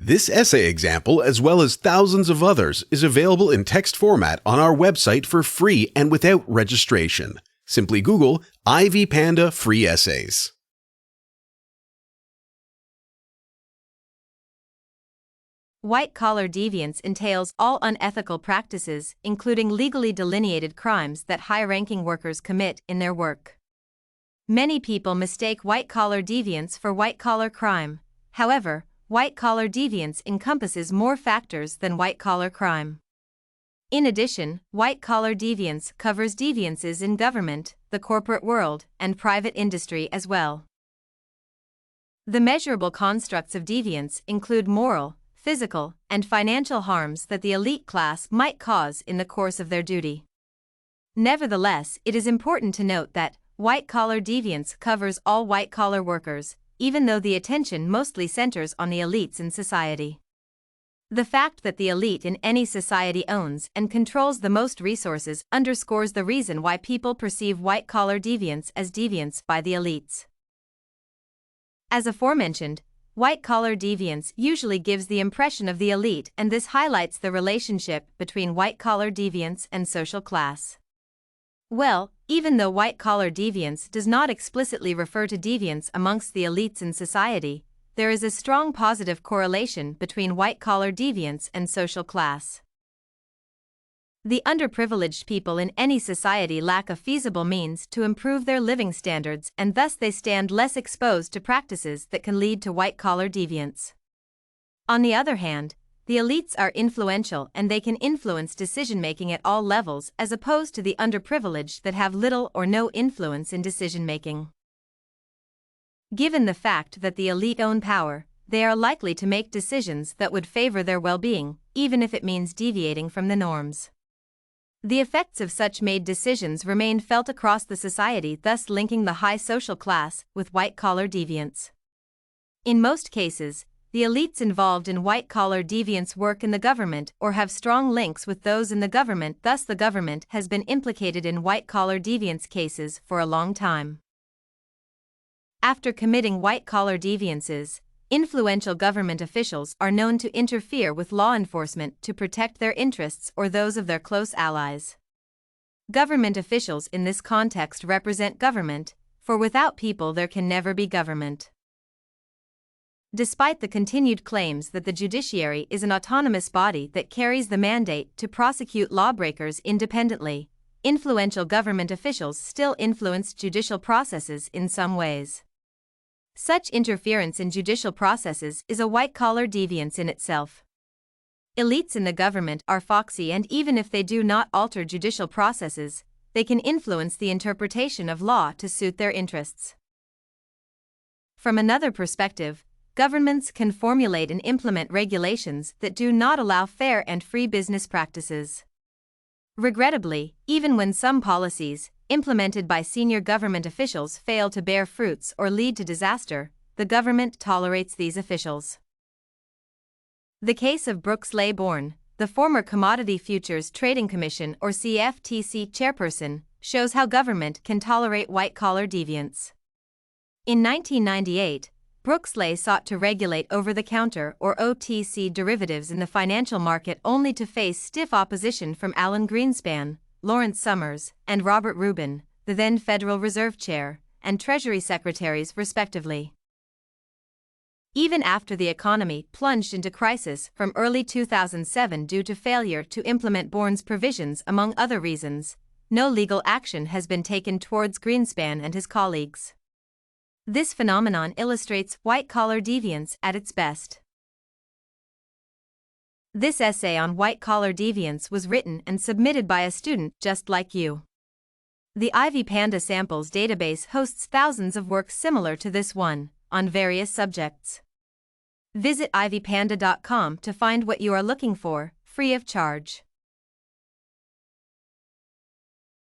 This essay example, as well as thousands of others, is available in text format on our website for free and without registration. Simply Google Ivy Panda Free Essays. White-collar deviance entails all unethical practices, including legally delineated crimes that high-ranking workers commit in their work. Many people mistake white-collar deviance for white-collar crime. However, white-collar deviance encompasses more factors than white-collar crime. In addition, white-collar deviance covers deviances in government, the corporate world, and private industry as well. The measurable constructs of deviance include moral, physical, and financial harms that the elite class might cause in the course of their duty. Nevertheless, it is important to note that white-collar deviance covers all white-collar workers, even though the attention mostly centers on the elites in society. The fact that the elite in any society owns and controls the most resources underscores the reason why people perceive white-collar deviance as deviance by the elites. As aforementioned, white-collar deviance usually gives the impression of the elite, and this highlights the relationship between white-collar deviance and social class. Well, even though white-collar deviance does not explicitly refer to deviance amongst the elites in society, there is a strong positive correlation between white-collar deviance and social class. The underprivileged people in any society lack a feasible means to improve their living standards, and thus they stand less exposed to practices that can lead to white-collar deviance. On the other hand, the elites are influential and they can influence decision-making at all levels, as opposed to the underprivileged that have little or no influence in decision-making. Given the fact that the elite own power, they are likely to make decisions that would favor their well-being, even if it means deviating from the norms. The effects of such made decisions remain felt across the society, thus linking the high social class with white-collar deviance. In most cases, the elites involved in white-collar deviance work in the government or have strong links with those in the government, thus the government has been implicated in white-collar deviance cases for a long time. After committing white-collar deviances, influential government officials are known to interfere with law enforcement to protect their interests or those of their close allies. Government officials in this context represent government, for without people there can never be government. Despite the continued claims that the judiciary is an autonomous body that carries the mandate to prosecute lawbreakers independently, influential government officials still influence judicial processes in some ways. Such interference in judicial processes is a white-collar deviance in itself. Elites in the government are foxy, and even if they do not alter judicial processes, they can influence the interpretation of law to suit their interests. From another perspective, governments can formulate and implement regulations that do not allow fair and free business practices. Regrettably, even when some policies, implemented by senior government officials, fail to bear fruits or lead to disaster, the government tolerates these officials. The case of Brooks Laybourne, the former Commodity Futures Trading Commission or CFTC chairperson, shows how government can tolerate white-collar deviance. In 1998, Brooks Lay sought to regulate over-the-counter or OTC derivatives in the financial market, only to face stiff opposition from Alan Greenspan, Lawrence Summers, and Robert Rubin, the then Federal Reserve Chair, and Treasury Secretaries respectively. Even after the economy plunged into crisis from early 2007 due to failure to implement Bourne's provisions among other reasons, no legal action has been taken towards Greenspan and his colleagues. This phenomenon illustrates white-collar deviance at its best. This essay on white-collar deviance was written and submitted by a student just like you. The Ivy Panda Samples database hosts thousands of works similar to this one, on various subjects. Visit ivypanda.com to find what you are looking for, free of charge.